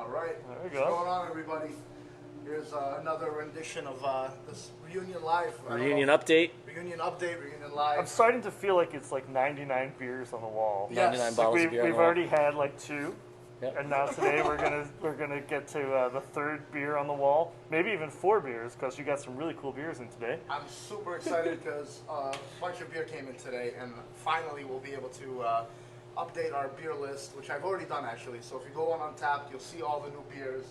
All right. There we go. What's going on, everybody? Here's another rendition of this Reunion Live. Reunion update. Reunion update, Reunion Live. I'm starting to feel like it's like 99 beers on the wall. Yes. 99 Like bottles of beer. We've already had like 2, Yep. and now today we're gonna get to the 3rd beer on the wall. Maybe even 4 beers because you got some really cool beers in today. I'm super excited because a bunch of beer came in today, and finally we'll be able to update our beer list, which I've already done actually. So if you go on Untapped, you'll see all the new beers,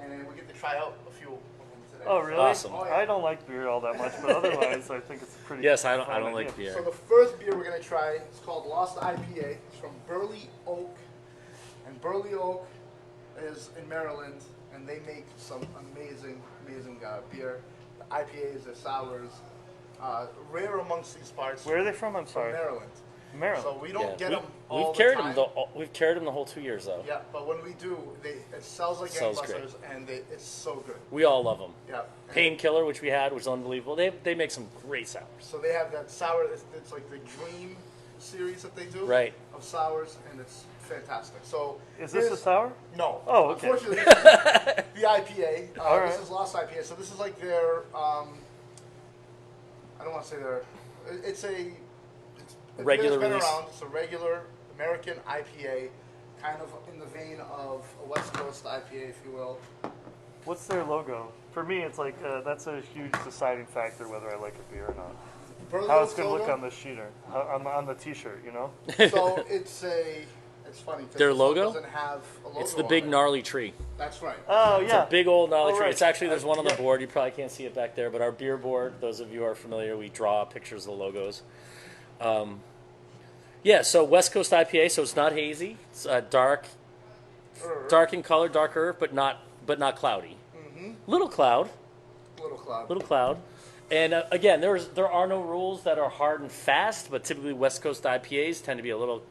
and then we get to try out a few of them today. Oh really? Awesome. Oh, yeah. I don't like beer all that much, but otherwise I think it's a pretty. Yes, I fun don't like idea. beer. So the first beer we're gonna try is called Lost IPA. It's from Burley Oak, and Burley Oak is in Maryland, and they make some amazing beer. The IPAs, the sours, rare amongst these parts. Where are they from? I'm From sorry. Maryland. Maryland. So we don't get them all We've the carried time. we've carried them the whole 2 years though. Yeah, but when we do, it sells like Sells gangbusters, and it's so good. We all love them. Yeah. And Painkiller, which we had, which is unbelievable. They make some great sours. so they have that sour. It's like the Dream series that they do. Right. Of sours, and it's fantastic. So Is this a here's- sour? No. Oh, okay. Unfortunately, this is the IPA. All right. This is Lost IPA. So this is like their. I don't want to say their. It's a. The Regular beer's been release. around. It's a regular American IPA, kind of in the vein of a West Coast IPA, if you will. What's their logo? For me, it's like that's a huge deciding factor whether I like a beer or not. Burley How it's Oak gonna look logo? on the sheeter, on the T-shirt, you know? So it's funny. 'Cause Their this one logo? doesn't have a logo. It's the on big it. gnarly tree. That's right. Oh It's yeah. a big old gnarly Oh, tree. right. It's actually, there's one on the Yeah. board. You probably can't see it back there, but our beer board, those of you who are familiar, we draw pictures of the logos. Yeah, so West Coast IPA, so it's not hazy. It's dark in color, darker, but not cloudy. Little cloud. Little cloud. And again, there are no rules that are hard and fast, but typically West Coast IPAs tend to be a little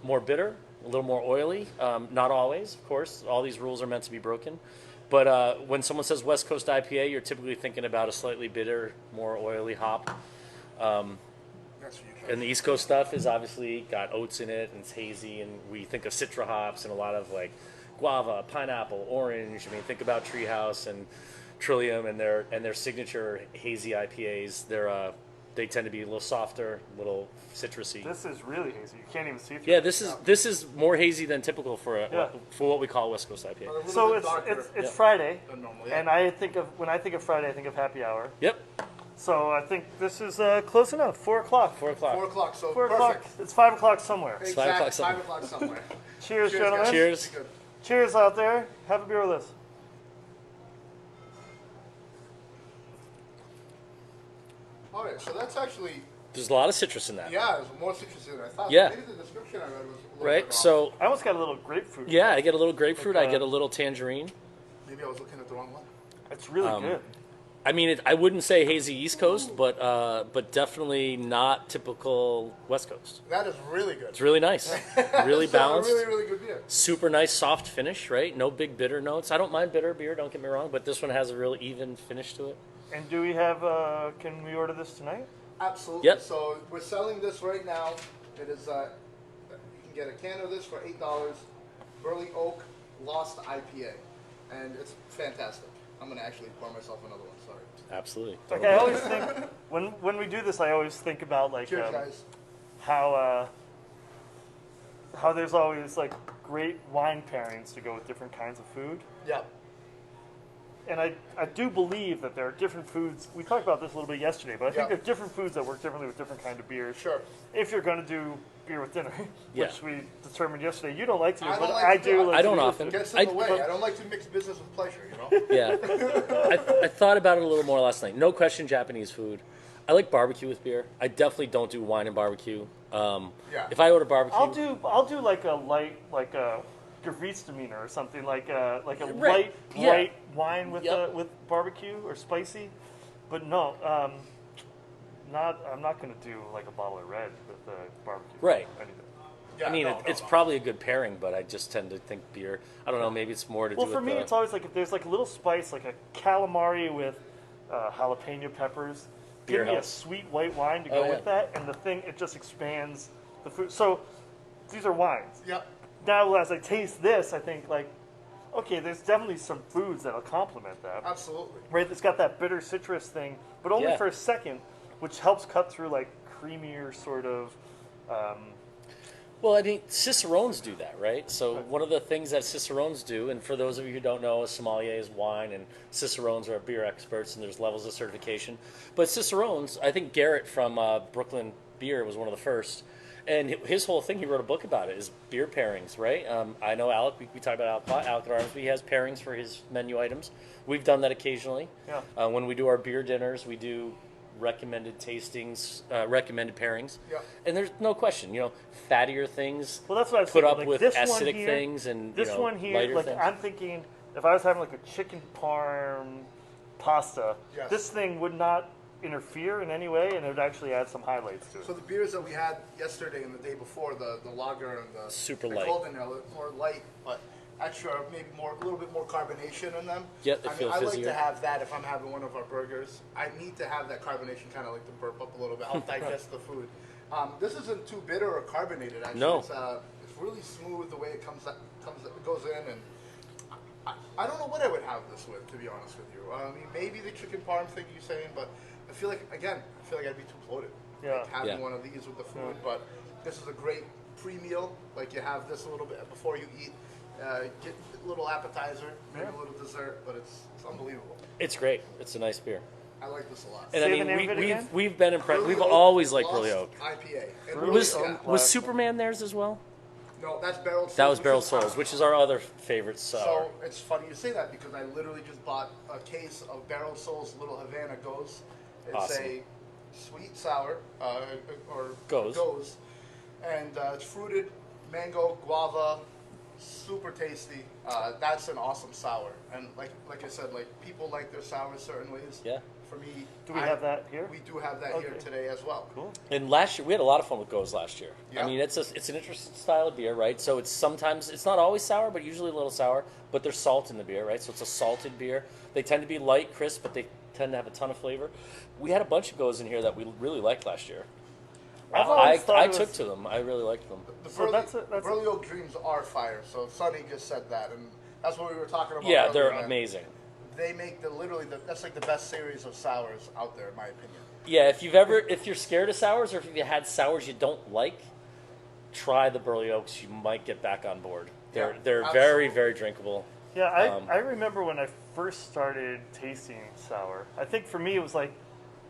more bitter, a little more oily. Not always, of course. All these rules are meant to be broken. But when someone says West Coast IPA, you're typically thinking about a slightly bitter, more oily hop. That's what you And the East Coast stuff is obviously got oats in it, and it's hazy, and we think of Citra hops and a lot of like guava, pineapple, orange. I mean, think about Treehouse and Trillium and their signature hazy IPAs. They tend to be a little softer, a little citrusy. This is really hazy. You can't even see through. Yeah, it. this is more hazy than typical for Yeah. for what we call West Coast IPA. A little So bit it's darker it's Yeah. Friday, than normal. and when I think of Friday, I think of happy hour. Yep, So I think this is close enough. 4 o'clock. 4 o'clock. 4 o'clock. So 4 perfect. o'clock. It's 5 o'clock somewhere. It's 5 o'clock Exactly. 5 somewhere. o'clock somewhere. Cheers, Cheers, gentlemen. guys. Cheers. Be good. Cheers out there. Have a beer with us. All right. So that's actually. There's a lot of citrus in that. Yeah, there's more citrus in it. I thought Yeah. maybe the description I read was a little Right. bit off. So I almost got a little grapefruit. yeah, I get a little grapefruit. Like, I get a little tangerine. Maybe I was looking at the wrong one. It's really good. I mean, I wouldn't say hazy East Coast, but definitely not typical West Coast. That is really good. It's really nice, really So, balanced, really good beer. super nice, soft finish. Right, no big bitter notes. I don't mind bitter beer. Don't get me wrong, but this one has a real even finish to it. And do we have? Can we order this tonight? Absolutely. Yep. So we're selling this right now. It is. You can get a can of this for $8. Burley Oak Lost IPA, and it's fantastic. I'm gonna actually pour myself another one. Sorry. Absolutely. Like I always think when we do this, I always think about like Cheers, guys. how there's always like great wine pairings to go with different kinds of food. Yeah. And I do believe that there are different foods. We talked about this a little bit yesterday, but I think Yeah. there are different foods that work differently with different kind of beers. Sure. If you're going to do beer with dinner, Yeah. which we determined yesterday, you don't like to do, I but don't like I to do. do it. Like I to don't do it. often. It gets in the way. I don't like to mix business with pleasure. You know. Yeah. I thought about it a little more last night. No question, Japanese food. I like barbecue with beer. I definitely don't do wine and barbecue. Yeah. If I order barbecue, I'll do like a light, like a Gewürztraminer or something like a Right. light Yeah. bright wine with Yep. with barbecue or spicy, but no, I'm not going to do like a bottle of red with barbecue. Right. Anything. Yeah, I mean, no, it's no. probably a good pairing, but I just tend to think beer. I don't know. Maybe it's more to Well, do for with me, the, it's always like if there's like a little spice, like a calamari with jalapeno peppers. Beer Give me a helps. sweet white wine to Oh, go yeah. with that, and the thing it just expands the food. So these are wines. Yep. Now, as I taste this, I think like, okay, there's definitely some foods that'll complement that. Absolutely. Right, it's got that bitter citrus thing, but only Yeah. for a second, which helps cut through like creamier sort of. Well, I mean, cicerones do that, right? So one of the things that cicerones do, and for those of you who don't know, a sommelier is wine, and cicerones are beer experts, and there's levels of certification. But cicerones, I think Garrett from Brooklyn Beer was one of the first, and his whole thing, he wrote a book about it, is beer pairings, right? I know Alec, we talked about Alec at Armsby, he has pairings for his menu items. We've done that occasionally. Yeah. When we do our beer dinners, we do recommended tastings, recommended pairings. Yeah. And there's no question, fattier things Well, that's what I was put thinking. up Like with this one acidic here, things and this one here. lighter Like things. I'm thinking, if I was having like a chicken parm pasta, Yes. this thing would not interfere in any way, and it would actually add some highlights to it. So the beers that we had yesterday and the day before, the lager and the Super the light. golden ale, more light, but extra, maybe a little bit more carbonation in them. Yep, they feel I like fizzier. to have that if I'm having one of our burgers. I need to have that carbonation, kind of like to burp up a little bit, help digest the food. This isn't too bitter or carbonated. Actually, No. it's really smooth the way it goes in, and I don't know what I would have this with, to be honest with you. I mean, maybe the chicken parm thing you're saying, but I feel like I'd be too bloated. Yeah. Like having Yeah. one of these with the food, but this is a great pre-meal. Like you have this a little bit before you eat, get a little appetizer, maybe a little dessert, but it's unbelievable. It's great. It's a nice beer. I like this a lot. And Say I the mean, name of it we've again? we've been impressed. Burley We've Oak always liked Lost Burley Oak. IPA. And Burley Was Oak. was Superman theirs as well? No, that's Barrel Souls. That was which Barrel is Souls, which is our other favorite sour. So it's funny you say that because I literally just bought a case of Barrel Souls Little Havana Goes. It's Awesome. a sweet sour or Goes. and it's fruited, mango, guava, super tasty. That's an awesome sour, and like I said, like people like their sours certain ways. Yeah. For me, Do we have that here? We do have that here Okay. today as well. Cool. And last year we had a lot of fun with Goes last year. Yeah. I mean, it's an interesting style of beer, right? So it's not always sour, but usually a little sour. But there's salt in the beer, right? So it's a salted beer. They tend to be light, crisp, but they tend to have a ton of flavor. We had a bunch of Goes in here that we really liked last year. I've always thought I it was- took to them. I really liked them. The So Burley, that's Burley Oak Dreams are fire. So Sonny just said that, and that's what we were talking about. Yeah, earlier, they're man. amazing. They make that's like the best series of sours out there, in my opinion. Yeah, if you're scared of sours, or if you've had sours you don't like, try the Burley Oaks. You might get back on board. They're Yeah, very absolutely. very drinkable. Yeah, I Um, remember when I first started tasting sour. I think for me it was like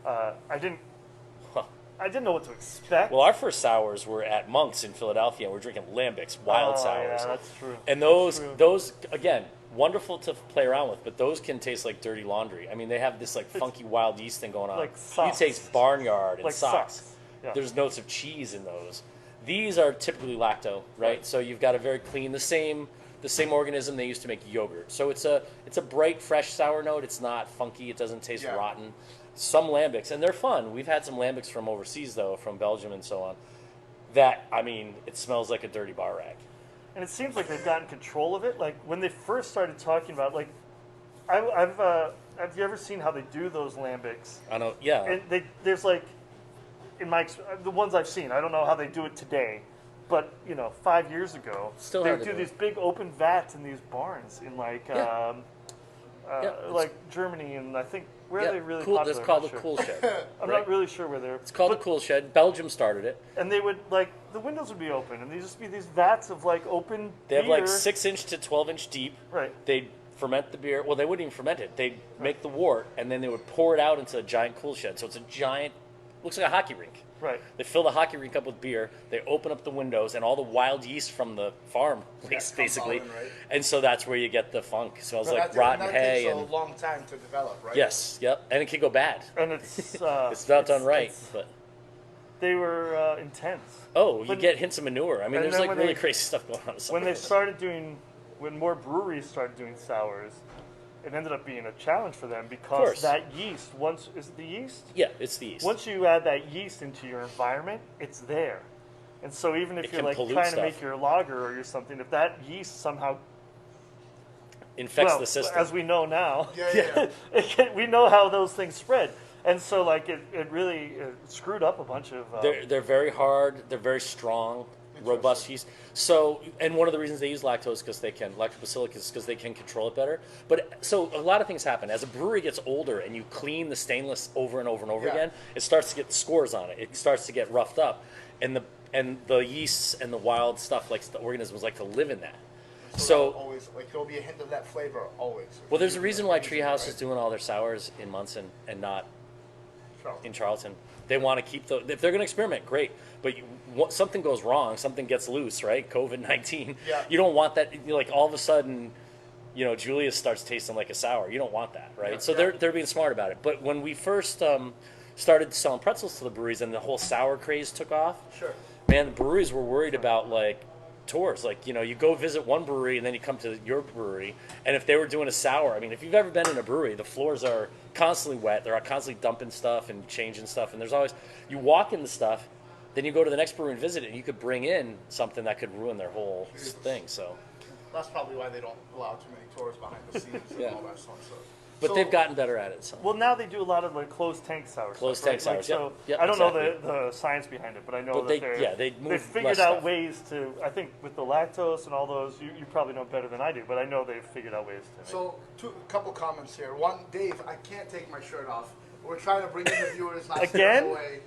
I didn't know what to expect. Well, our first sours were at Monk's in Philadelphia, and we're drinking lambics, wild sours. Yeah, that's true. And That's true. those again, wonderful to play around with, but those can taste like dirty laundry. I mean, they have this like funky wild yeast thing going on. Like You socks. taste barnyard and Like socks. socks. Yeah. There's notes of cheese in those. These are typically lacto, right? So you've got a very clean, the same organism they used to make yogurt. So it's a bright, fresh sour note. It's not funky. It doesn't taste Yeah. rotten. Some lambics, and they're fun. We've had some lambics from overseas though, from Belgium and so on. That, I mean, it smells like a dirty bar rag. And it seems like they've gotten control of it. Like when they first started talking about, like, have you ever seen how they do those lambics? I know, yeah. And there's like, the ones I've seen, I don't know how they do it today, but 5 years ago, Still they how would they do do these big open vats in these barns in like, Yeah. like Germany, and I think where Yeah, are they really cool, popular? that's I'm called not the sure. Cool Shed. I'm right? not really sure where they're. It's called the Cool Shed. Belgium started it. And they would like the windows would be open, and they'd just be these vats of like open. They have like beer. 6-inch to 12-inch deep. Right. They'd ferment the beer. Well, they wouldn't even ferment it. They'd make the wort, and then they would pour it out into a giant Cool Shed. So it's a giant, looks like a hockey rink. Right. They fill the hockey rink up with beer. They open up the windows, and all the wild yeast from the farm, comes basically. out in, right? And so that's where you get the funk. It smells like that rotten hay. takes And a long time to develop, right? yes, yep. And it can go bad. And it's It's not done right. But They were intense. you But- get hints of manure. I mean, And there's then like when really they- crazy stuff going on. When they started when more breweries started doing sours, it ended up being a challenge for them because course. that yeast, is it the yeast? Yeah, it's the yeast. Once you add that yeast into your environment, it's there. And so even if It you're can like pollute trying to stuff. make your lager or your something, if that yeast somehow infects well, the system. as we know now, Yeah. we know how those things spread. And so like it really screwed up a bunch of They're very hard. They're very strong. robust yeast. So, and one of the reasons they use lactobacillus is because they can control it better. But so a lot of things happen as a brewery gets older, and you clean the stainless over and over and over again. It starts to get scores on it. It starts to get roughed up, and the yeasts and the wild stuff, like the organisms, like to live in that. So always like there'll be a hint of that flavor always. Well, there's a reason why Treehouse is doing all their sours in Munson and not in Charlton. They want to keep if they're going to experiment, great. But something goes wrong, something gets loose, right? COVID-19. Yeah. You don't want that. Like all of a sudden, Julius starts tasting like a sour. You don't want that, right? Yeah, so they're being smart about it. But when we first started selling pretzels to the breweries and the whole sour craze took off, sure, man, the breweries were worried about like tours. Like, you go visit one brewery and then you come to your brewery, and if they were doing a sour, I mean, if you've ever been in a brewery, the floors are constantly wet. They're constantly dumping stuff and changing stuff, and there's always, you walk in the stuff, then you go to the next brewery and visit it, and you could bring in something that could ruin their whole thing. So that's probably why they don't allow too many tours behind the scenes and all that stuff. But they've gotten better at it. So. Well, now they do a lot of like closed tank sours. Closed stuff, tank right? sours. So yep, I don't exactly. know the science behind it, but I know but that they've figured out ways to. I think with the lactose and all those, you probably know better than I do, but I know they've figured out ways to. So, a couple comments here. One, Dave, I can't take my shirt off. We're trying to bring in the viewers, not Again? stay away.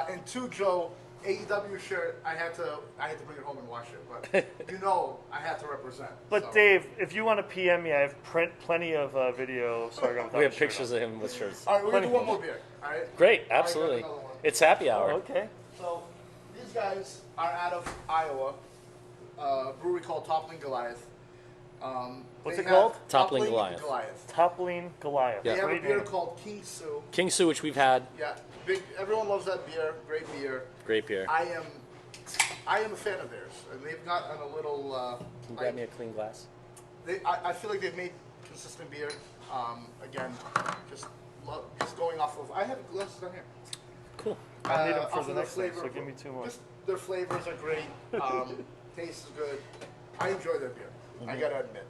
And two, Joe, AEW shirt. I had to bring it home and wash it, but I had to represent. But so. Dave, if you want to PM me, I have plenty of video. Sorry, we have pictures of him with shirts. All right, we're gonna do one more beer. All right. Great, absolutely. It's happy hour. Oh, okay. So these guys are out of Iowa. A brewery called Toppling Goliath. What's it called? Toppling Goliath. Toppling Goliath. They have a Great beer name. called King Sue. King Sue, which we've had. Yeah, big. Everyone loves that beer. Great beer. Great beer. I am a fan of theirs, and they've gotten a little. Can you grab me a clean glass? I feel like they've made consistent beer. Again, just going off of. I have glasses down here. Cool. I need them for Off the of next one, flavor. so give me two more. Just their flavors are great. Taste is good. I enjoy their beer. I gotta admit.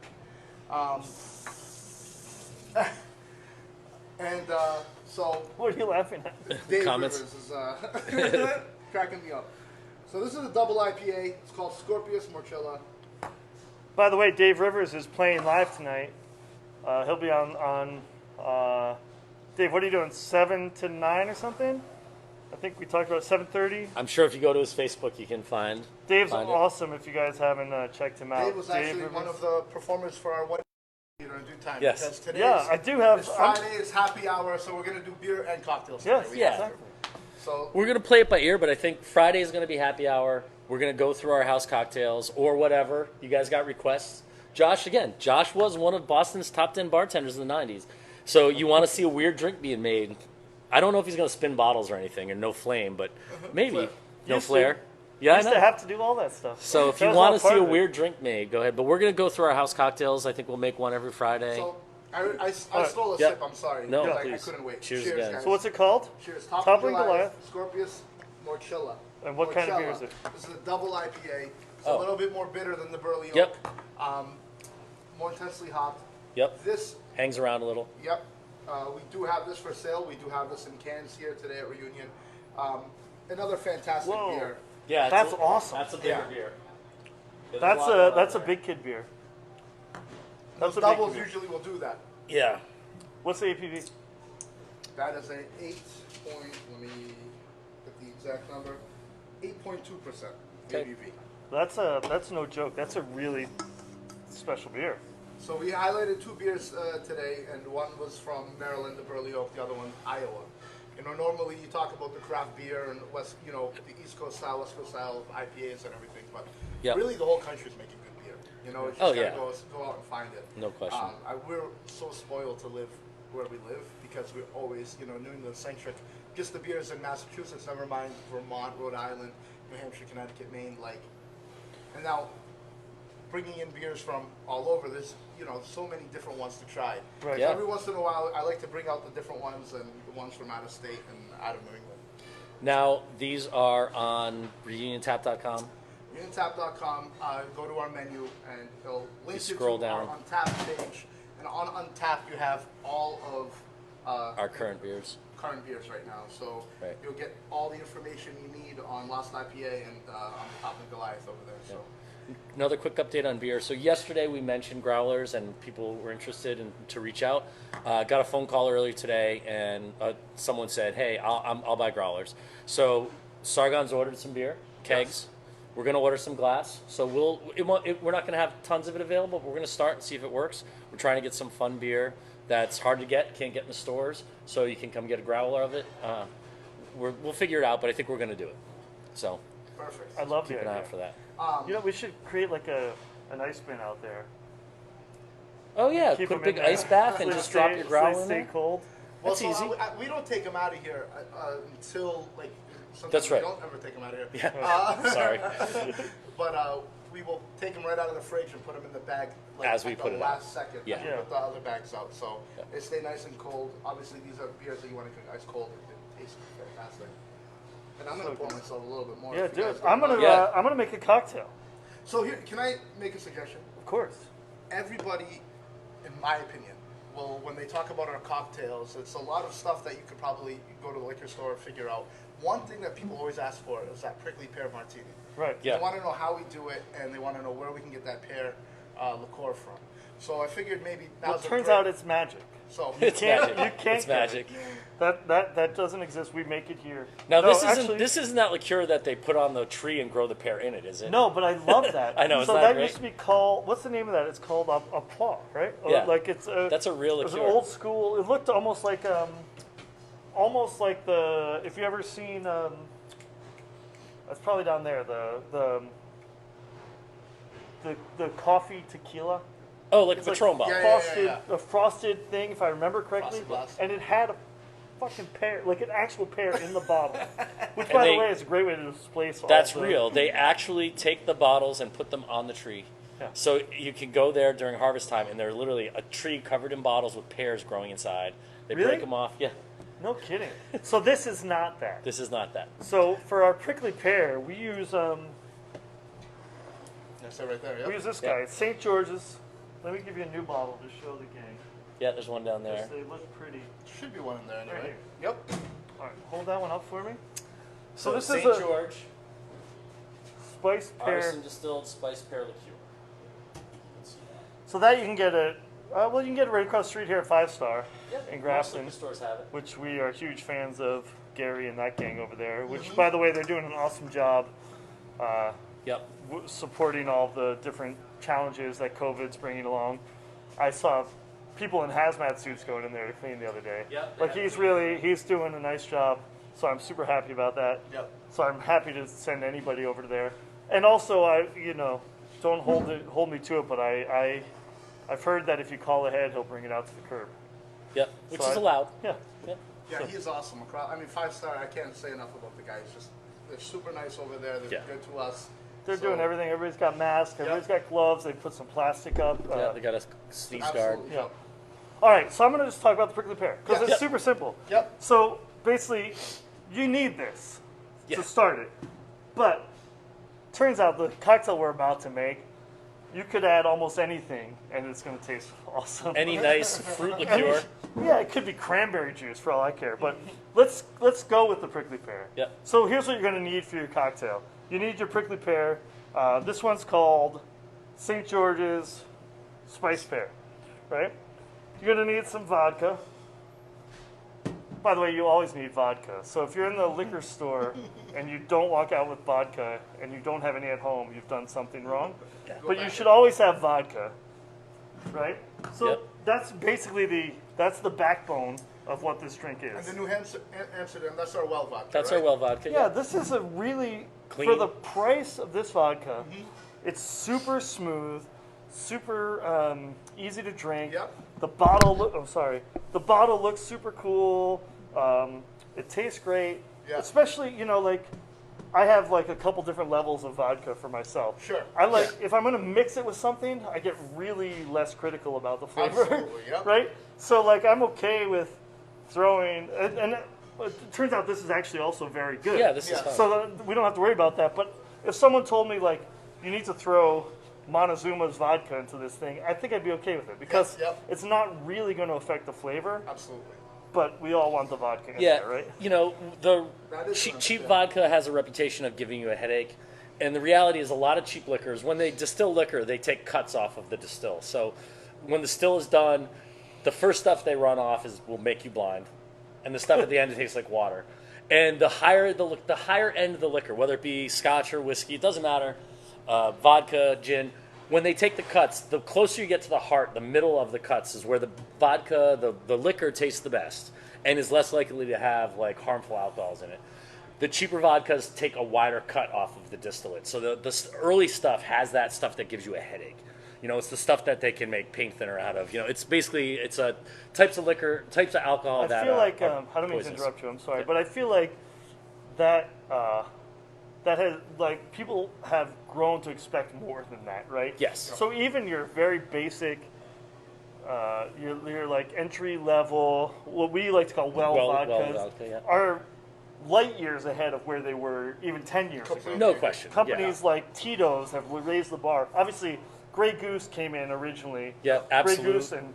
So What are you laughing at? Dave Comments? Rivers is cracking me up. So this is a double IPA. It's called Scorpius Morchella. By the way, Dave Rivers is playing live tonight. He'll be on Dave, what are you doing? 7 to 9 or something? I think we talked about 7:30. I'm sure if you go to his Facebook, you can find. Dave's find it. awesome. If you guys haven't checked him out, Dave was actually Rivers. one of the performers for our wedding in due time. Yes. Because today Yeah, I do have. It's Friday. It's happy hour, so we're gonna do beer and cocktails. Yes, tonight. yeah. exactly. So We're gonna play it by ear, but I think Friday is gonna be happy hour. We're gonna go through our house cocktails or whatever. You guys got requests? Josh was one of Boston's top 10 bartenders in the 90s. So you want to see a weird drink being made? I don't know if he's gonna spin bottles or anything, or no flame, but maybe Flare. no Used to. flare. Yeah, I Used know. to have to do all that stuff. So if That you was want all to see part a of it. weird drink made, go ahead. But we're gonna go through our house cocktails. I think we'll make one every Friday. So I stole a Yep. sip. I'm sorry. No, because I please. couldn't wait. Cheers Cheers, again. guys. So what's it called? Cheers. Toppling Goliath. Scorpius Morchella. And what kind of beer Morchella. is it? This is a double IPA. It's Oh. a little bit more bitter than the Burley Yep. Oak. More intensely hopped. Yep. This, Hangs around a little. yep. We do have this for sale. We do have this in cans here today at Reunion. Another fantastic Whoa. beer. Yeah, That's awesome. That's a bigger Yeah. beer. That's a big kid beer. Those That's a big doubles beer. usually will do that. Yeah. What's the APV? That is an 8 point, let me get the exact number, 8.2% Okay. ABV. That's no joke. That's a really special beer. So we highlighted two beers today, and one was from Maryland, the Burley Oak, the other one, Iowa. Normally you talk about the craft beer and the East Coast style, West Coast style of IPAs and everything, but Yep. really the whole country's making good beer. You just Oh, gotta yeah. go out and find it. No question. We're so spoiled to live where we live because we're always, New England centric. Just the beers in Massachusetts, never mind Vermont, Rhode Island, New Hampshire, Connecticut, Maine, and now bringing in beers from all over. There's, so many different ones to try. Right. Yeah. Every once in a while, I like to bring out the different ones and the ones from out of state and out of New England. Now, these are on reuniontap.com. Uniontap.com, go to our menu and it'll link you scroll to down. our Untapped page. And on Untapped, you have all of Our current beers. current beers right now. So Right. you'll get all the information you need on Lost IPA and on Toppling Goliath over there. So. Another quick update on beer. So yesterday we mentioned growlers, and people were interested to reach out. Got a phone call earlier today, and someone said, "Hey, I'll buy growlers." So Sargon's ordered some beer kegs. Yes. We're going to order some glass. So we're not going to have tons of it available, but we're going to start and see if it works. We're trying to get some fun beer that's hard to get, can't get in the stores, so you can come get a growler of it. We'll figure it out, but I think we're going to do it. So Perfect. I love keep the an eye idea. out for that. We should create like an ice bin out there. Oh yeah, Keep put a them big in there. ice bath and They just stay- drop your growler they in stay there. cold. Well, That's easy. we don't take them out of here until like. Sometimes That's right. We don't ever take them out of here. Yeah. Sorry. But we will take them right out of the fridge and put them in the bag As we at put the it last out. second. Yeah. And Yeah. put the other bags out, so Yeah. they stay nice and cold. Obviously, these are beers that you want to drink ice cold. It tastes fantastic. And I'm gonna So pour good. myself a little bit more. Yeah, if you do guys it. don't I'm mind. gonna make a cocktail. So here, can I make a suggestion? Of course. Everybody, in my opinion, when they talk about our cocktails, it's a lot of stuff that you could probably go to the liquor store and figure out. One thing that people always ask for is that Prickly Pear Martini. Right. Yeah. They want to know how we do it, and they want to know where we can get that pear liqueur from. So I figured maybe Well, now's it turns out it's magic. so. It's magic. You can't It's get magic. That doesn't exist. We make it here. Now No, this isn't that liqueur that they put on the tree and grow the pear in it, is it? No, but I love that. I know, So isn't that that great? used to be called. What's the name of that? It's called a plough, right? Yeah. Like it's That's a real It was an liqueur. old school. It looked almost like the. If you ever seen, that's probably down there. The coffee tequila. Oh, like a It's like Patron bottle. Yeah. A frosted thing, if I remember correctly, Frosted glass. and it had a fucking pear, like an actual pear in the bottle. Which, And by they- the way, is a great way to displace all That's the- real. They actually take the bottles and put them on the tree. Yeah. So you can go there during harvest time, and they're literally a tree covered in bottles with pears growing inside. They Really? break them off. Yeah, No kidding. So this is not that. this is not that. So for our prickly pear, we use That's it right there. we Yep. use this Yeah. guy, It's St. George's. Let me give you a new bottle to show the gang. Yeah, there's one down there. They look pretty. Should be one in there Right anyway. here. Yep. All right, hold that one up for me. So this St. is a George, spiced pear. artisan distilled spiced pear liqueur. So that you can get it. Well, you can get it right across the street here at 5 Star Yep. in Most Grafton, liquor stores have it. which we are huge fans of. Gary and that gang over there. Which, Mm-hmm. by the way, they're doing an awesome job. Yep. Supporting all the different challenges that COVID's bringing along. I saw people in hazmat suits going in there to clean the other day. Yep, they Like have he's doing a nice job. So I'm super happy about that. Yep. So I'm happy to send anybody over there. And also, don't hold me to it, but I've heard that if you call ahead, he'll bring it out to the curb. Yep. Which So is I- allowed. Yeah. Yep. Yeah, he's awesome. I mean, 5 Star. I can't say enough about the guys. Just they're super nice over there. They're Yeah. good to us. They're So- doing everything. Everybody's got masks. Everybody's got gloves. They put some plastic up. Yeah, they got a sneeze guard. Absolutely. Yeah. All right, so I'm going to just talk about the prickly pear because Yeah. it's Yep. super simple. Yep. So basically, you need this Yeah. to start it. But turns out the cocktail we're about to make, you could add almost anything and it's going to taste awesome. Any nice fruit liqueur. Yeah, it could be cranberry juice for all I care. But let's go with the prickly pear. Yep. So here's what you're going to need for your cocktail. You need your prickly pear. This one's called St. George's Spice Pear, right? You're going to need some vodka. By the way, you always need vodka. So if you're in the liquor store and you don't walk out with vodka and you don't have any at home, you've done something wrong. But you should always have vodka, right? So Yep. that's basically that's the backbone of what this drink And is. the New Amsterdam. That's our well vodka. That's right? our well vodka. Yeah, this is a really Clean. for the price of this vodka. It's super smooth, super easy to drink. Yep. The bottle the bottle looks super cool. It tastes great. Yeah. Especially, like I have like a couple different levels of vodka for myself. Sure. I like if I'm gonna mix it with something, I get really less critical about the flavor. Absolutely, yep. Right? So like I'm okay with throwing and it turns out this is actually also very good. Yeah, this is Yeah. fun. So that we don't have to worry about that. But if someone told me like you need to throw Montezuma's vodka into this thing, I think I'd be okay with it because Yep. it's not really going to affect the flavor. Absolutely. but we all want the vodka in Yeah, there, right? you know, the That is cheap, nice, cheap yeah. vodka has a reputation of giving you a headache. And the reality is a lot of cheap liquors, when they distill liquor, they take cuts off of the distill. So when the still is done, the first stuff they run off will make you blind. And the stuff at the end, it tastes like water. And the higher the higher end of the liquor, whether it be scotch or whiskey, it doesn't matter, vodka, gin, when they take the cuts, the closer you get to the heart, the middle of the cuts is where the vodka, the liquor tastes the best and is less likely to have like harmful alcohols in it. The cheaper vodkas take a wider cut off of the distillate. So the early stuff has that stuff that gives you a headache. You know, it's the stuff that they can make paint thinner out of. You know, it's basically, it's a types of liquor, types of alcohol I feel like, are I don't mean to poisonous. interrupt you, I'm sorry, Yeah. but I feel like that, that has, like, people have grown to expect more than that, right? Yes. So even your very basic, your like entry level, what we like to call well vodkas, vodka, yeah. are light years ahead of where they were even 10 years ago. No question. Companies like Tito's have raised the bar. Obviously, Grey Goose came in originally. Yeah, Grey Absolute. Goose and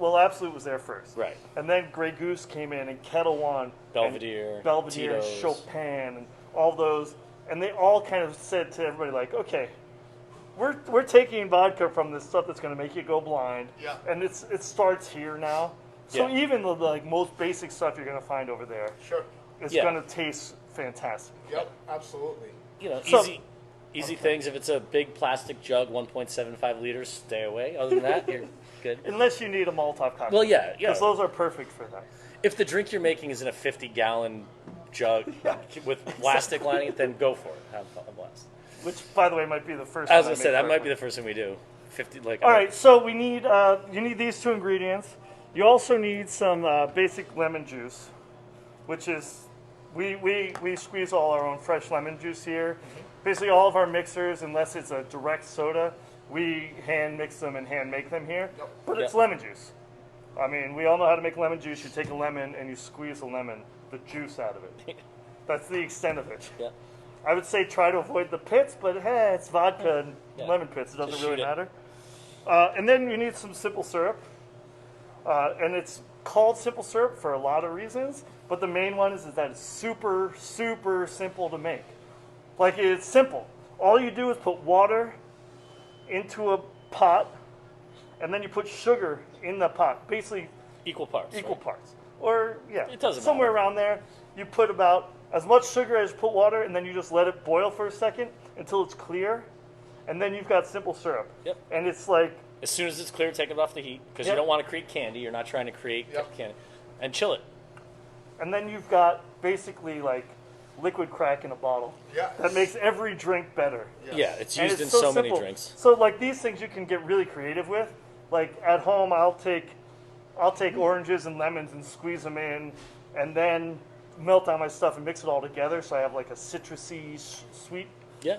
Absolute was there first. Right. And then Grey Goose came in and Kettle One, Belvedere, and Belvedere, Tito's. Chopin, and all those, and they all kind of said to everybody like, okay, we're taking vodka from this stuff that's going to make you go blind. Yeah. And it starts here now. So Yeah. even the like most basic stuff you're going to find over there, Sure. it's Yeah. going to taste fantastic. Yep. Absolutely. You know, So- easy things. If it's a big plastic jug, 1.75 liters, stay away. Other than that, you're good. Unless you need a Molotov cocktail. Well, yeah. Because those are perfect for that. If the drink you're making is in a 50-gallon jug with plastic lining it, then go for it. Have a blast. Which, by the way, might be the first As one I said, that make might be for the first thing we do. 50, like. All right, so we need you need these two ingredients. You also need some basic lemon juice, which is we squeeze all our own fresh lemon juice here. Basically, all of our mixers, unless it's a direct soda, we hand mix them and hand make them here. Yep. But it's Yep. lemon juice. I mean, we all know how to make lemon juice. You take a lemon and you squeeze the lemon, the juice out of it. That's the extent of it. Yeah. I would say try to avoid the pits, but hey, it's vodka and Yeah. lemon pits. It doesn't Just really shoot it. matter. And then you need some simple syrup. And it's called simple syrup for a lot of reasons, but the main one is that it's super, super simple to make. Like, it's simple. All you do is put water into a pot, and then you put sugar in the pot. Basically, Equal parts. equal right? parts. Or, yeah, It doesn't somewhere matter. around there. You put about as much sugar as you put water, and then you just let it boil for a second until it's clear, and then you've got simple syrup. Yep. And it's like, As soon as it's clear, take it off the heat because you Yep. don't want to create candy. You're not trying to create Yep. candy. And chill it. and then you've got basically like liquid crack in a bottle. Yeah. That makes every drink better. Yes. Yeah, it's And used it's in so many simple. drinks. So like these things you can get really creative with. Like at home, I'll take oranges and lemons and squeeze them in, and then melt down my stuff and mix it all together. So I have like a citrusy, sweet, Yeah.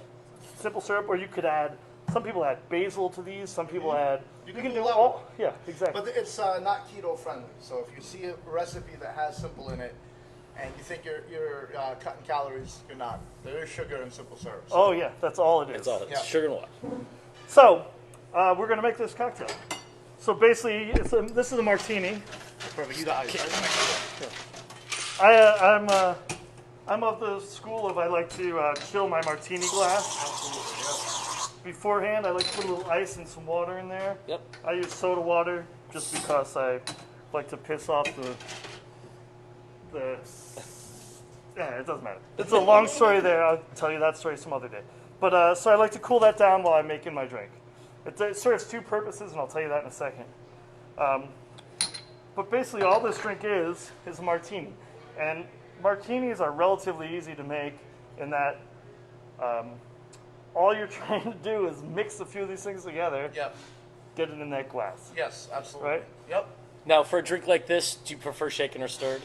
simple syrup. Or you could add. Some people add basil to these. Some people add. You You can can do do lemon. all. Yeah, exactly. But it's not keto friendly. So if you see a recipe that has simple in it, and you think you're cutting calories, you're not. There is sugar and simple syrup. So Oh yeah, that's all it is. It's all it's Yeah. sugar and water. So, we're gonna make this cocktail. So basically, this is a martini. perfect. You got it. I'm of the school of I like to chill my martini glass Absolutely. Yes. beforehand. I like to put a little ice and some water in there. Yep. I use soda water just because I like to piss off the. Yeah, it doesn't matter. It's a long story there. I'll tell you that story some other day. But so I like to cool that down while I'm making my drink. It serves two purposes, and I'll tell you that in a second. But basically, all this drink is a martini, and martinis are relatively easy to make in that all you're trying to do is mix a few of these things together, Yep. get it in that glass. Yes. Absolutely. Right? Yep. Now, for a drink like this, do you prefer shaken or stirred?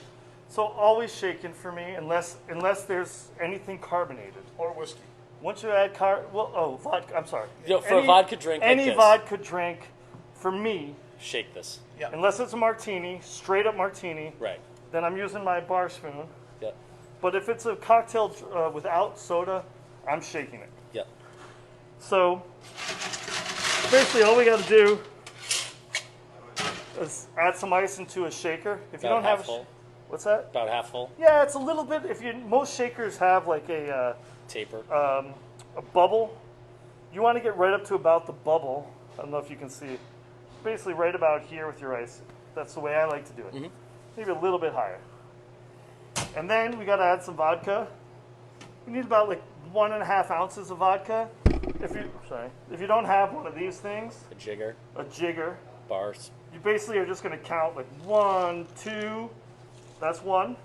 So always shaken for me, unless there's anything carbonated. Or whiskey. Once you add vodka. I'm sorry. You know, for a vodka drink like any this. vodka drink, for me, Shake this. Yep. unless it's a martini, straight up martini, Right. then I'm using my bar spoon. Yep. But if it's a cocktail without soda, I'm shaking it. Yep. So basically, all we got to do is add some ice into a shaker. If you About don't have half full. what's that? About half full. Yeah, it's a little bit. Most shakers have like a Taper. bubble. You want to get right up to about the bubble. I don't know if you can see. Basically, right about here with your ice. That's the way I like to do it. Maybe a little bit higher. And then we got to add some vodka. We need about like 1.5 ounces of vodka. If you don't have one of these things, A jigger. Bars. you basically are just going to count like 1, 2. That's 1,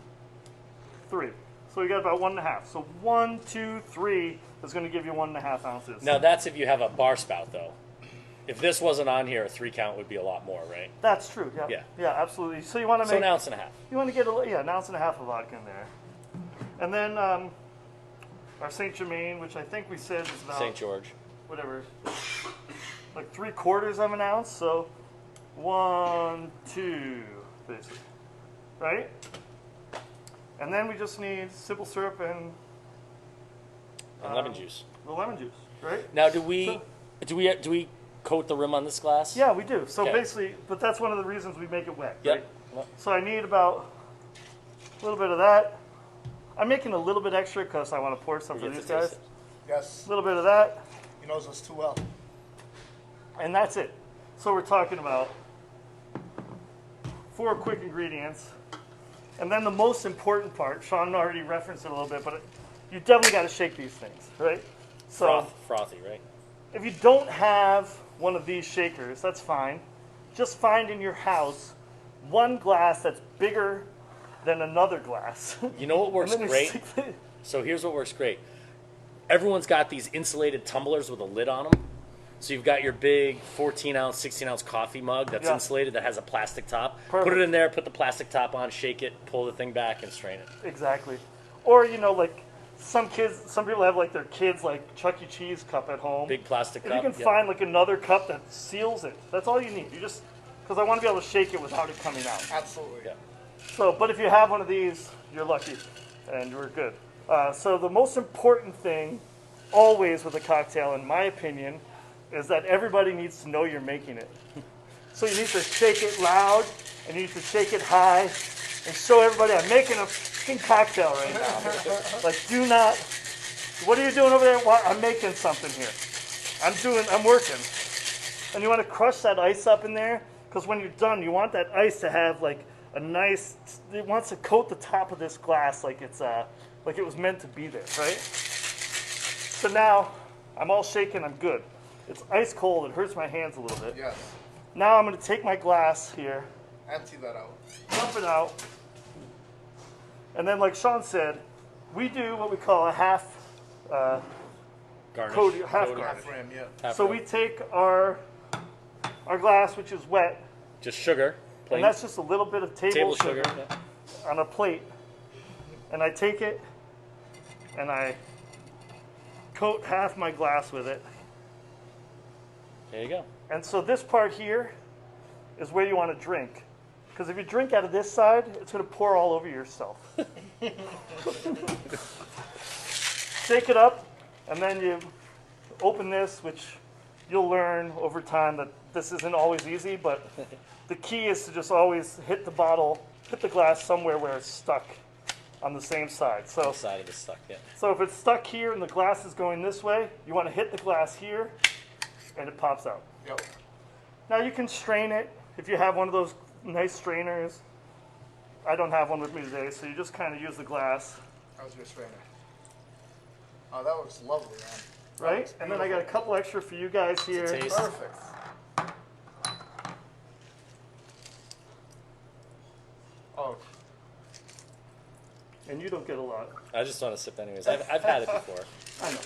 3. So you got about 1.5. So 1, 2, 3 is going to give you 1.5 ounces. Now that's if you have a bar spout, though. If this wasn't on here, a 3 count would be a lot more, right? That's true. Yeah. Yeah, absolutely. So you want to So make an ounce and a half. You want to get an ounce and a half of vodka in there, and then our Saint Germain, which I think we said is about St. George. whatever, like 3/4 of an ounce. So 1, 2, basically, right? And then we just need simple syrup and lemon juice. the lemon juice, right? Now, do we coat the rim on this glass? Yeah, we do. So Okay. basically, but that's one of the reasons we make it wet. Yep. Right? Yep. So I need about a little bit of that. I'm making a little bit extra because I want to pour some for We get these to taste guys. it. Yes. A little bit of that, He knows us too well. and that's it. So we're talking about 4 quick ingredients. And then the most important part, Sean already referenced it a little bit, but you definitely got to shake these things, right? So Frothy, right? if you don't have one of these shakers, that's fine. Just find in your house one glass that's bigger than another glass. You know what works And then you great? stick the- So here's what works great. Everyone's got these insulated tumblers with a lid on them. So you've got your big 14-ounce, 16-ounce coffee mug that's Yeah. insulated that has a plastic top. Perfect. Put it in there, put the plastic top on, shake it, pull the thing back, and strain it. Exactly. Or, like some people have like their kids like Chuck E. Cheese cup at home. Big plastic If cup. you can yep. find like another cup that seals it, that's all you need. You just, because I want to be able to shake it without it coming out. Absolutely. Yeah. So, but if you have one of these, you're lucky, and you're good. So the most important thing, always with a cocktail, in my opinion, is that everybody needs to know you're making it. So you need to shake it loud, and you need to shake it high, and show everybody I'm making a fucking cocktail right now. Like, do not. What are you doing over there? What? I'm making something here. I'm working. And you want to crush that ice up in there, because when you're done, you want that ice to have like a nice. It wants to coat the top of this glass like it's like it was meant to be there, right? So now I'm all shaken. I'm good. It's ice cold. It hurts my hands a little bit. Yes. Now I'm going to take my glass here, Empty that out. dump it out, and then, like Sean said, we do what we call a half. Garnish. Coating- half Coating. garnish. Frame, yeah. Half So coat. we take our glass, which is wet, Just sugar. Plain. and that's just a little bit of table sugar. Yeah. on a plate, and I take it and I coat half my glass with it. There you go. And so this part here is where you want to drink, because if you drink out of this side, it's going to pour all over yourself. Shake it up, and then you open this, which you'll learn over time that this isn't always easy, but the key is to just always hit the glass somewhere where it's stuck on the same side. So, Side of the stuck. Yeah. so if it's stuck here and the glass is going this way, you want to hit the glass here, and it pops out. Yep. Now you can strain it if you have one of those nice strainers. I don't have one with me today, so you just kind of use the glass, How's your strainer? Oh, that looks lovely, man. That right? looks And then I got a beautiful. couple extra for you guys here. taste. Perfect. Oh, And you don't get a lot. I just want to sip anyways. I've had it before. I know.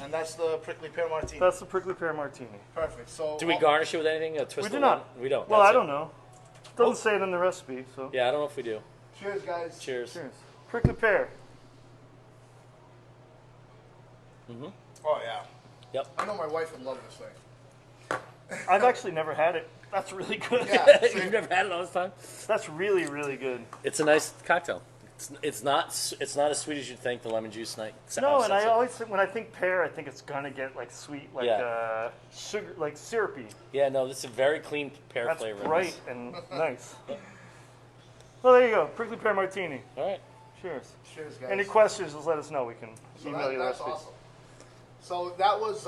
and that's the Prickly Pear Martini. That's the Prickly Pear Martini. Perfect. So Do we garnish it with anything? A twist We of do lemon? not. We don't. Well, That's I it. don't know. Doesn't say it in the recipe, so. Yeah, I don't know if we do. Cheers, guys. Cheers. Cheers. Prickly Pear. Oh yeah. Yep. I know my wife would love this thing. I've actually never had it. That's really good. Yeah. You've never had it all this time? That's really, really good. It's a nice cocktail. It's not as sweet as you'd think. The lemon juice night. No, and I always think, when I think pear, I think it's gonna get like sweet, like Yeah. Sugar, like syrupy. Yeah, no, this is a very clean pear That's flavor. bright and nice. Well, there you go, Prickly Pear Martini. All right. Cheers. Cheers, guys. Any questions? Just let us know. We can So email you the that's recipes. awesome. So that was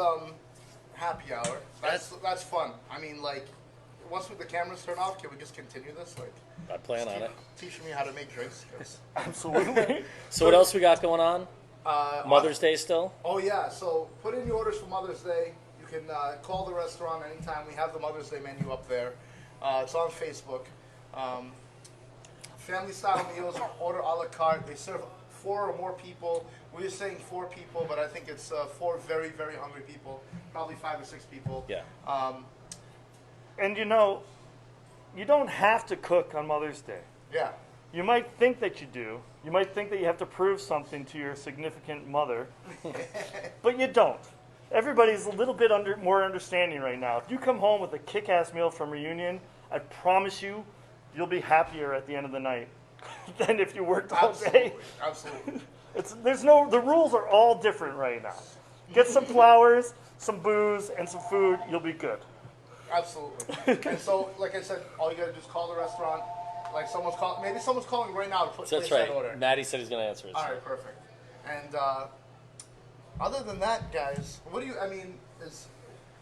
happy hour. That's fun. I mean, like, once the cameras turn off, can we just continue this? Like, I plan on it. teaching me how to make drinks. 'Cause, Absolutely. So what else we got going on? Mother's Day still? oh yeah. So put in your orders for Mother's Day. You can call the restaurant anytime. We have the Mother's Day menu up there. It's on Facebook. Family style meals, order a la carte. They serve 4 or more people. We're saying 4 people, but I think it's 4 very, very hungry people. Probably 5 or 6 people. Yeah. And you know, you don't have to cook on Mother's Day. Yeah. You might think that you do. You might think that you have to prove something to your significant mother, but you don't. Everybody's a little bit more understanding right now. If you come home with a kick-ass meal from Reunion, I promise you, you'll be happier at the end of the night than if you worked all day. Absolutely. The rules are all different right now. Get some flowers, some booze, and some food, you'll be good. Absolutely. And so, like I said, all you gotta do is call the restaurant. Like maybe someone's calling right now to place That's that right. order. Maddie said he's going to answer it. All right, perfect. And other than that, guys, what do you? I mean,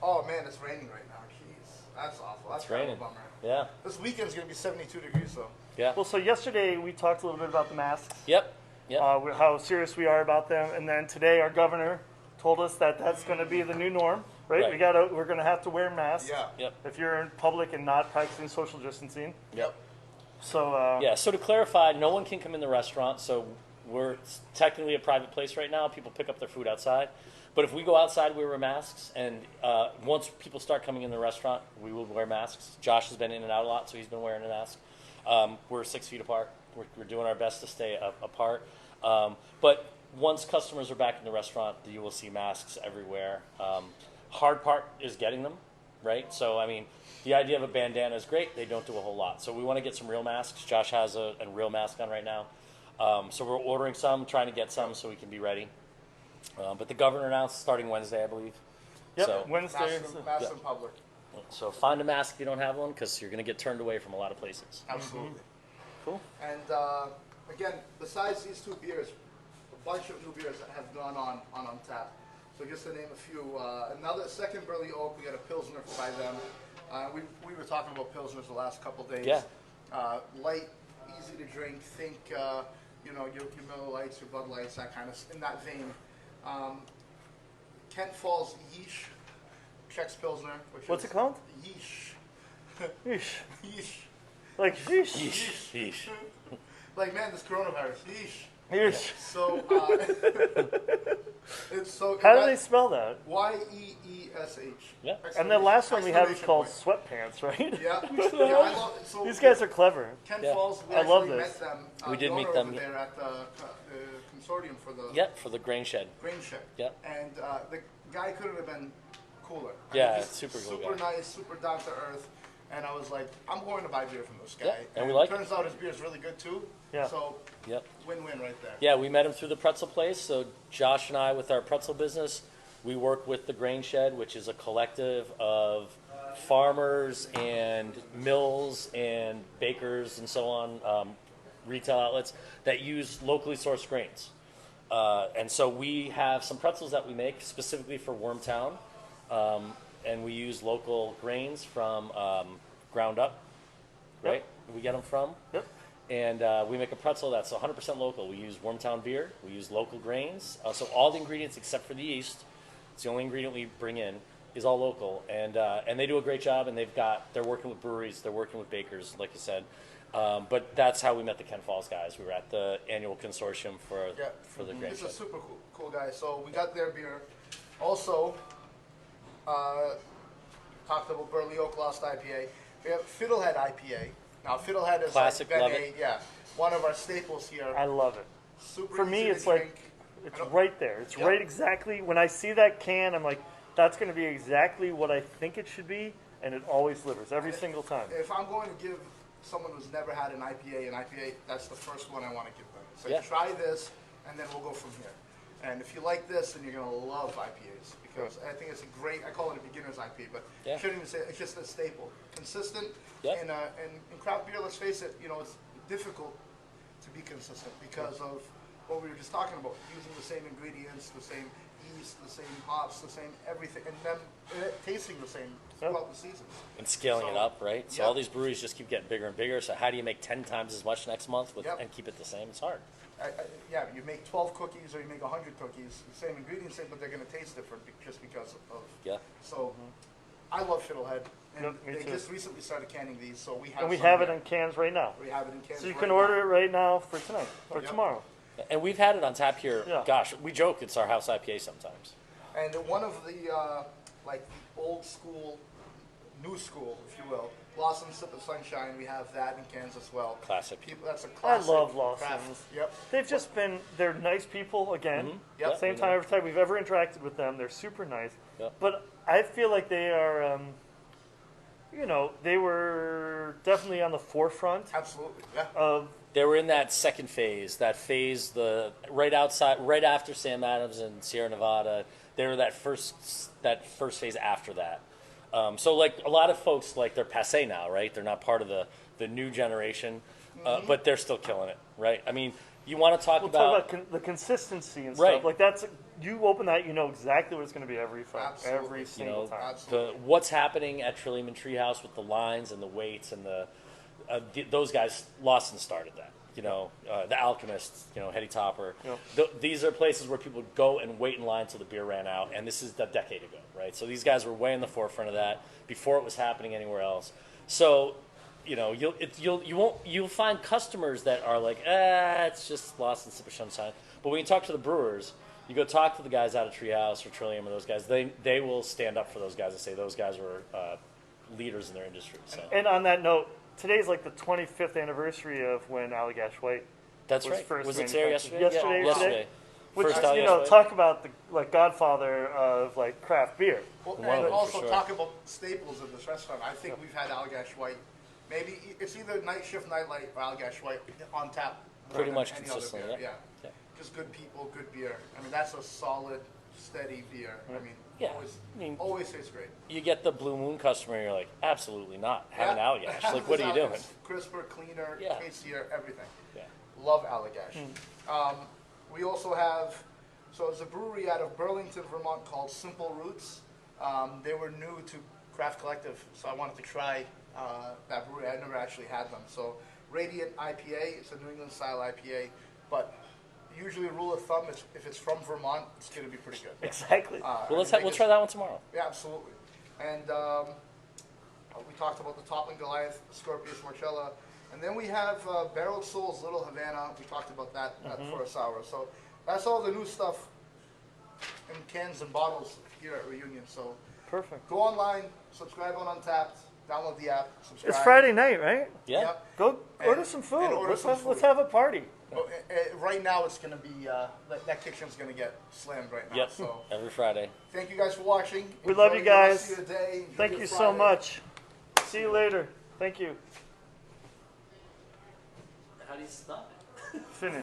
oh man, it's raining right now. Jeez, that's awful. That's kind of a raining. bummer. Yeah. This weekend's gonna be 72 degrees though. Yeah. Well, so yesterday we talked a little bit about the masks, Yep. Yep. how serious we are about them, and then today our governor told us that that's going to be the new norm, right? Right. We're going to have to wear masks Yeah. Yep. if you're in public and not practicing social distancing. Yep. So Yeah, so to clarify, no one can come in the restaurant, so we're technically a private place right now. People pick up their food outside. But if we go outside, we wear masks, and once people start coming in the restaurant, we will wear masks. Josh has been in and out a lot, so he's been wearing a mask. We're 6 feet apart. We're doing our best to stay apart. But once customers are back in the restaurant, you will see masks everywhere. Hard part is getting them, right? So, I mean, the idea of a bandana is great. They don't do a whole lot. So we want to get some real masks. Josh has a real mask on right now. So we're ordering some, trying to get some so we can be ready. But the governor announced starting Wednesday, I believe. yep, So, Wednesday. Masks in public. so find a mask if you don't have one, because you're going to get turned away from a lot of places. Absolutely. Cool. And again, besides these 2 beers, a bunch of new beers that have gone on tap. So just to name a few, another second Burley Oak, we got a Pilsner by them. We were talking about Pilsners the last couple days. Yeah. Light, easy to drink. Think, your Miller Lights, your Bud Lights, that kind of, in that vein. Kent Falls Yeesh, Czech's Pilsner. What's it called? Yeesh. Yeesh. Yeesh. Like yeesh. Yeesh, yeesh. Like, man, this coronavirus. Yeesh. Yeesh. So, it's so. How do they spell that? Yeesh. Yeah. And the last one we had was Exclamation called point. sweatpants, right? Yeah. Yeah, I love it. So These guys are clever. Kent Yeah. Falls, we I love actually this. met them. We did the meet owner them, over yeah. there at the consortium for the Yep, for the grain shed. grain shed. Yep. And the guy couldn't have been cooler. Yeah, just super cool Super guy. nice, super down to earth. And I was like, I'm going to buy beer from this guy. Yeah, and we like turns out his beer is really good too. Yeah. So Yep. win-win right there. Yeah, we met him through the pretzel place. So Josh and I, with our pretzel business, we work with the Grain Shed, which is a collective of farmers and mills and bakers and so on, retail outlets that use locally sourced grains. And so we have some pretzels that we make specifically for Wormtown, and we use local grains from ground up, right? We get them from. Yep. And we make a pretzel that's 100% local. We use Wormtown beer. We use local grains. So all the ingredients except for the yeast, it's the only ingredient we bring in, is all local. And they do a great job. And they're working with breweries. They're working with bakers, like you said. But that's how we met the Kent Falls guys. We were at the annual consortium for the grain He's shed. a super cool guy. So we got their beer. Also, talked about Burley Oak Lost IPA. We have Fiddlehead IPA. Now, Fiddlehead is Classic, like love been it. one of our staples here. I love it. Super For me, easy to it's like, drink. it's I don't- right there. It's Yep. right exactly. When I see that can, I'm like, that's going to be exactly what I think it should be, and it always delivers every single time. If I'm going to give someone who's never had an IPA, that's the first one I want to give them. So Yeah. try this, and then we'll go from here. And if you like this, then you're gonna love IPAs because I think it's a great. I call it a beginner's IPA, but Yeah. you shouldn't even say it's just a staple, consistent. Yep. And in craft beer, let's face it, it's difficult to be consistent because of what we were just talking about, using the same ingredients, the same yeast, the same hops, the same everything, and then tasting the same throughout the seasons. And scaling it So, up, right? So yep. all these breweries just keep getting bigger and bigger. So how do you make 10 times as much next month Yep. and keep it the same? It's hard. Yeah, you make 12 cookies or you make 100 cookies, the same ingredients, but they're going to taste different just because of. Yeah. So, I love Fiddlehead, and Yep, me they too. just recently started canning these, so we have. And we some have it here. in cans right now. We have it in cans. So you right can now. order it right now for tonight or Yep. tomorrow. And we've had it on tap here. Yeah. Gosh, we joke it's our house IPA sometimes. And one of the like the old school, new school, if you will, Lawson Sip of Sunshine. We have that in cans as well. Classic. People, that's a I classic. love craft. Lawson's. Yep. They've just been, they're nice people again. Yep. Same time every time we've ever interacted with them, they're super nice. Yep. But I feel like they are, they were definitely on the forefront Absolutely. Yeah. of, They were in that second phase, right after Sam Adams and Sierra Nevada. They were that first phase after that. So like a lot of folks, like they're passé now, right? They're not part of the new generation, but they're still killing it, right? I mean, you want to talk we'll about, talk about the consistency and Right. stuff. Like that's, you open that, you know exactly what it's going to be every Absolutely. every You single time. Absolutely. what's happening at Trillium and Treehouse with the lines and the weights and those guys. Lawson started that. The Alchemists, Hetty Topper. Yep. These are places where people go and wait in line until the beer ran out, and this is a decade ago, right? So these guys were way in the forefront of that before it was happening anywhere else. So, you'll find customers that are like, it's just Lost and Sip of Sunshine. But when you talk to the brewers, you go talk to the guys out of Treehouse or Trillium or those guys, they will stand up for those guys and say those guys were leaders in their industry. So And on that note, today's like the 25th anniversary of when Allagash White that's was right. first Was it there manufactured. yesterday? Yesterday or today? Yesterday. Which, First Allagash White. talk about the godfather of like craft beer. Well, One of and them, for also sure. talk about staples of this restaurant. I think we've had Allagash White. Maybe it's either Night Shift, Nightlight, or Allagash White on tap. more Pretty than much any other consistently, beer. yeah. Just good people, good beer. I mean, that's a solid, steady beer. I mean, Yeah. always tastes great. You get the Blue Moon customer, you're like, absolutely not. Have an Yeah. Allagash. Like, what are you doing? It's crisper, cleaner, Yeah. tastier, everything. Yeah. Love Allagash. We also have, so it's a brewery out of Burlington, Vermont called Simple Roots. They were new to Craft Collective, so I wanted to try that brewery. I never actually had them. So Radiant IPA, it's a New England style IPA, but usually rule of thumb is if it's from Vermont, it's going to be pretty good. Exactly. Well, we'll try that one tomorrow. Yeah, absolutely. And we talked about the Toppling, Goliath, Scorpius, Morchella. And then we have Barreled Souls, Little Havana. We talked about that for a sour. So that's all the new stuff in cans and bottles here at Reunion. So Perfect. go online, subscribe on Untapped, download the app, subscribe. It's Friday night, right? Yeah. Yep. Go And- order some food. and order Let's some have, food. let's have a party. Oh, right now it's going to be, that kitchen's going to get slammed right now. Yep. So Every Friday. thank you guys for watching. We love you Enjoy the rest guys. of your day. Enjoy Thank your you so Friday. much. See you later. Thank you. How do you stop it? Finish.